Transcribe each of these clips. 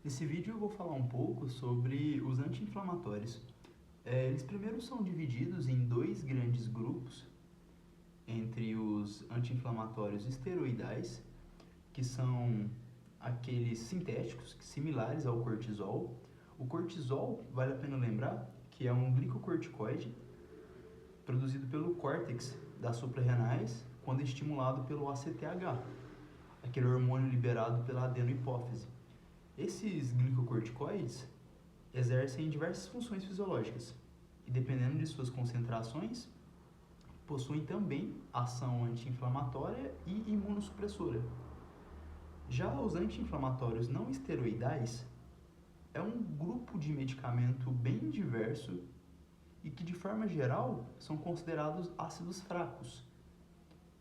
Nesse vídeo eu vou falar um pouco sobre os anti-inflamatórios. Eles primeiro são divididos em dois grandes grupos, entre os anti-inflamatórios esteroidais, que são aqueles sintéticos, similares ao cortisol. O cortisol, vale a pena lembrar, que é um glicocorticoide produzido pelo córtex das suprarrenais quando estimulado pelo ACTH, aquele hormônio liberado pela adenohipófise. Esses glicocorticoides exercem diversas funções fisiológicas e, dependendo de suas concentrações, possuem também ação anti-inflamatória e imunossupressora. Já os anti-inflamatórios não esteroidais é um grupo de medicamento bem diverso e que, de forma geral, são considerados ácidos fracos.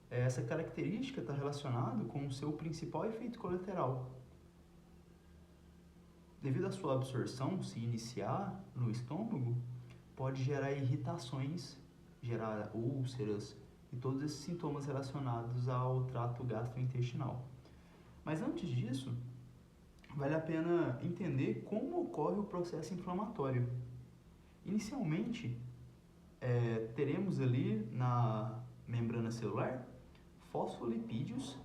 Essa característica está relacionada com o seu principal efeito colateral. Devido à sua absorção se iniciar no estômago, pode gerar irritações, gerar úlceras e todos esses sintomas relacionados ao trato gastrointestinal. Mas antes disso, vale a pena entender como ocorre o processo inflamatório. Inicialmente, teremos ali na membrana celular fosfolipídios.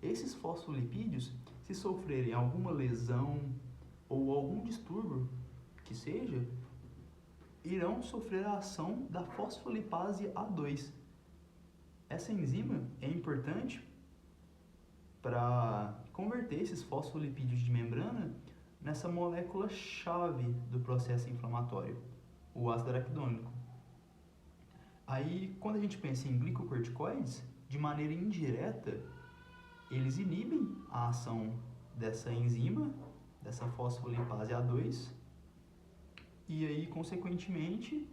Esses fosfolipídios, se sofrerem alguma lesão ou algum distúrbio que seja, irão sofrer a ação da fosfolipase A2. Essa enzima é importante para converter esses fosfolipídios de membrana nessa molécula-chave do processo inflamatório, o ácido araquidônico. Aí, quando a gente pensa em glicocorticoides, de maneira indireta, eles inibem a ação dessa enzima, dessa fosfolipase A2, e aí, consequentemente,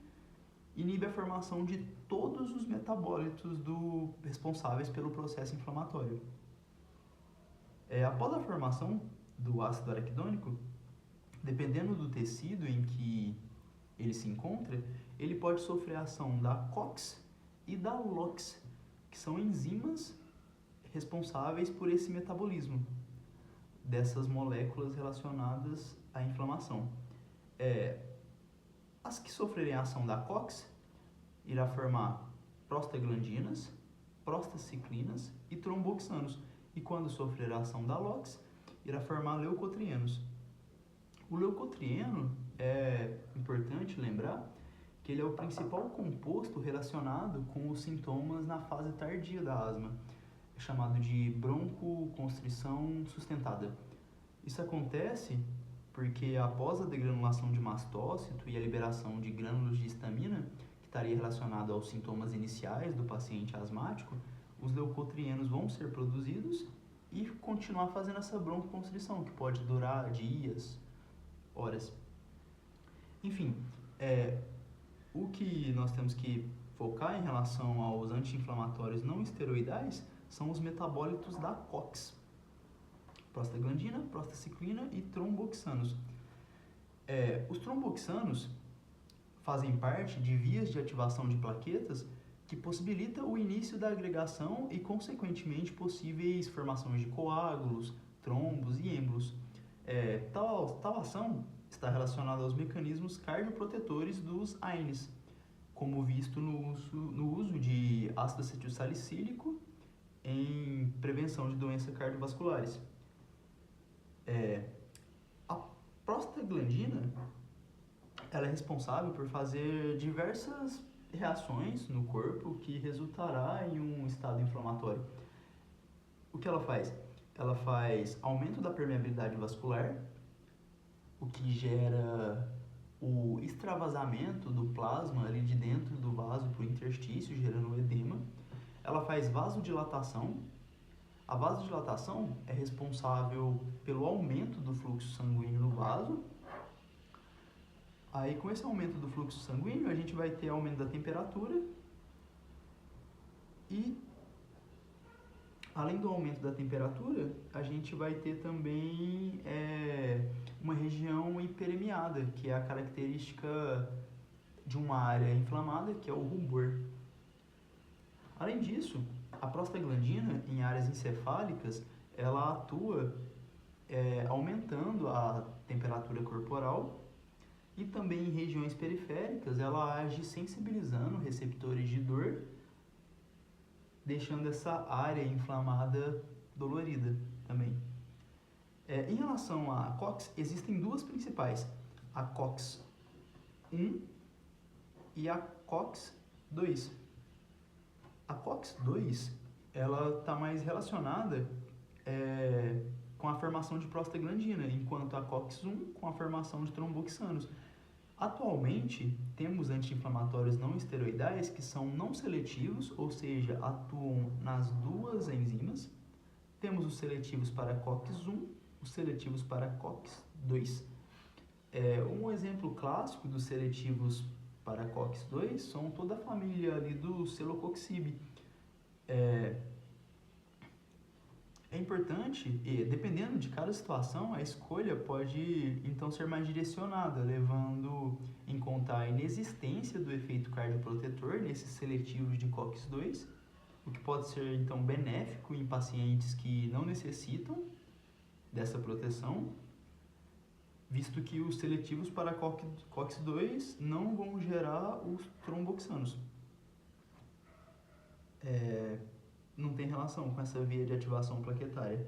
inibe a formação de todos os metabólitos responsáveis pelo processo inflamatório. Após a formação do ácido araquidônico, dependendo do tecido em que ele se encontra, ele pode sofrer a ação da COX e da LOX, que são enzimas responsáveis por esse metabolismo dessas moléculas relacionadas à inflamação. As que sofrerem a ação da COX irá formar prostaglandinas, prostaciclinas e tromboxanos, e quando sofrer a ação da LOX, irá formar leucotrienos. O leucotrieno é importante lembrar que ele é o principal composto relacionado com os sintomas na fase tardia da asma, chamado de broncoconstrição sustentada. Isso acontece porque após a degranulação de mastócito e a liberação de grânulos de histamina, que estaria relacionado aos sintomas iniciais do paciente asmático, os leucotrienos vão ser produzidos e continuar fazendo essa broncoconstrição, que pode durar dias, horas. Enfim, o que nós temos que focar em relação aos anti-inflamatórios não esteroidais são os metabólitos da COX: prostaglandina, prostaciclina e tromboxanos. Os tromboxanos fazem parte de vias de ativação de plaquetas que possibilita o início da agregação e, consequentemente, possíveis formações de coágulos, trombos e êmbolos. Tal ação está relacionada aos mecanismos cardioprotetores dos AINES, como visto no uso de ácido acetilsalicílico em prevenção de doenças cardiovasculares. A prostaglandina ela é responsável por fazer diversas reações no corpo que resultará em um estado inflamatório. O que ela faz? Ela faz aumento da permeabilidade vascular, o que gera o extravasamento do plasma ali de dentro do vaso para o interstício, gerando edema. Ela faz vasodilatação. A vasodilatação é responsável pelo aumento do fluxo sanguíneo no vaso. Aí, com esse aumento do fluxo sanguíneo, a gente vai ter aumento da temperatura e, além do aumento da temperatura, a gente vai ter também uma região hiperemiada, que é a característica de uma área inflamada, que é o rubor. Além disso, a prostaglandina, em áreas encefálicas, ela atua aumentando a temperatura corporal, e também em regiões periféricas ela age sensibilizando receptores de dor, deixando essa área inflamada dolorida também. Em relação à COX, existem duas principais, a COX-1 e a COX-2. A COX-2 ela está mais relacionada com a formação de prostaglandina, enquanto a COX-1 com a formação de tromboxanos. Atualmente, temos anti-inflamatórios não esteroidais que são não seletivos, ou seja, atuam nas duas enzimas. Temos os seletivos para COX-1, os seletivos para COX-2. Um exemplo clássico dos seletivos para COX-2 são toda a família ali do Celecoxib. É importante, e dependendo de cada situação, a escolha pode então ser mais direcionada, levando em conta a inexistência do efeito cardioprotetor nesses seletivos de COX-2, o que pode ser então benéfico em pacientes que não necessitam dessa proteção, visto que os seletivos para COX-2 não vão gerar os tromboxanos. Não tem relação com essa via de ativação plaquetária.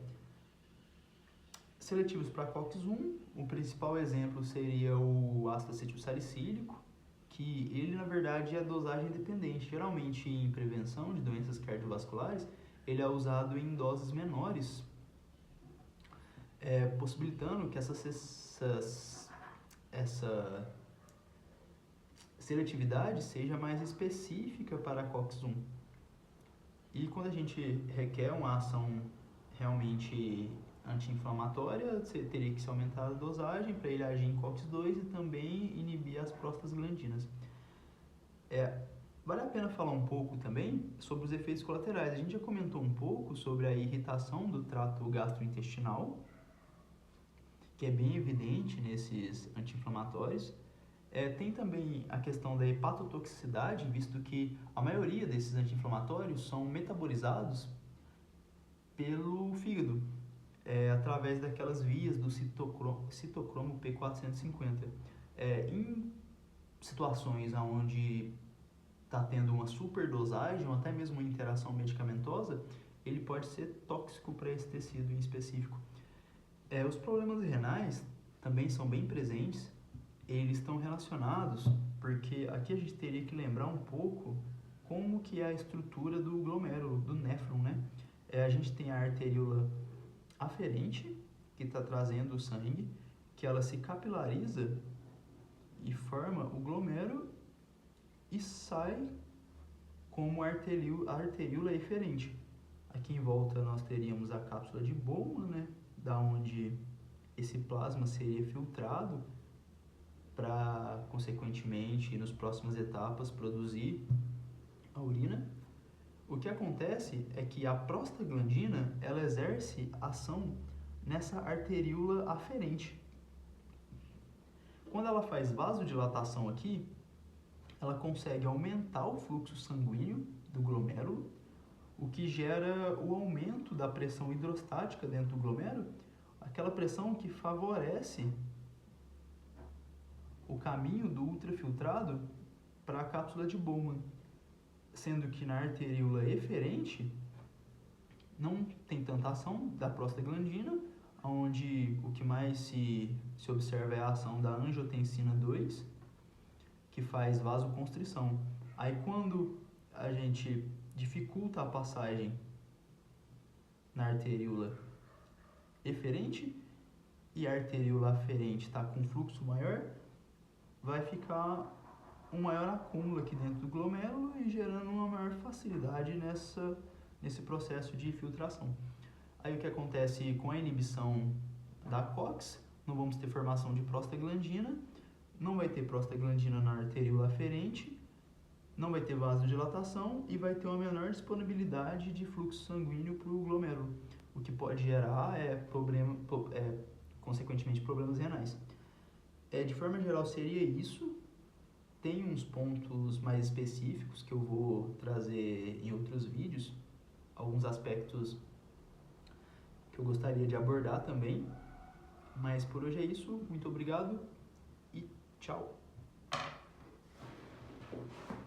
Seletivos para COX-1, o principal exemplo seria o ácido acetilsalicílico, que ele na verdade é dosagem dependente. Geralmente em prevenção de doenças cardiovasculares, ele é usado em doses menores, possibilitando que essa seletividade seja mais específica para a COX-1. E quando a gente requer uma ação realmente anti-inflamatória, você teria que se aumentar a dosagem para ele agir em COX-2 e também inibir as prostaglandinas. Vale a pena falar um pouco também sobre os efeitos colaterais. A gente já comentou um pouco sobre a irritação do trato gastrointestinal, que é bem evidente nesses anti-inflamatórios. Tem também a questão da hepatotoxicidade, visto que a maioria desses anti-inflamatórios são metabolizados pelo fígado, através daquelas vias do citocromo P450. Em situações onde está tendo uma superdosagem ou até mesmo uma interação medicamentosa, ele pode ser tóxico para esse tecido em específico. Os problemas renais também são bem presentes. Eles estão relacionados porque aqui a gente teria que lembrar um pouco como que é a estrutura do glomérulo, do néfron, né? A gente tem a arteríola aferente, que está trazendo o sangue, que ela se capilariza e forma o glomérulo e sai como a arteríola eferente. Aqui em volta nós teríamos a cápsula de Bowman, né? Da onde esse plasma seria filtrado para, consequentemente, nas próximas etapas, produzir a urina. O que acontece é que a prostaglandina, ela exerce ação nessa arteríola aferente. Quando ela faz vasodilatação aqui, ela consegue aumentar o fluxo sanguíneo do glomérulo, o que gera o aumento da pressão hidrostática dentro do glomérulo, aquela pressão que favorece o caminho do ultrafiltrado para a cápsula de Bowman, sendo que na arteríola eferente não tem tanta ação da prostaglandina, onde o que mais se observa é a ação da angiotensina 2, que faz vasoconstrição. Aí quando a gente dificulta a passagem na arteríola eferente e a arteríola aferente está com fluxo maior, vai ficar um maior acúmulo aqui dentro do glomérulo e gerando uma maior facilidade nesse processo de filtração. Aí o que acontece com a inibição da COX, não vamos ter formação de prostaglandina, não vai ter prostaglandina na arteríola aferente, não vai ter vasodilatação e vai ter uma menor disponibilidade de fluxo sanguíneo para o glomérulo, o que pode gerar consequentemente problemas renais. De forma geral seria isso. Tem uns pontos mais específicos que eu vou trazer em outros vídeos, alguns aspectos que eu gostaria de abordar também, Mas por hoje é isso. Muito obrigado e tchau.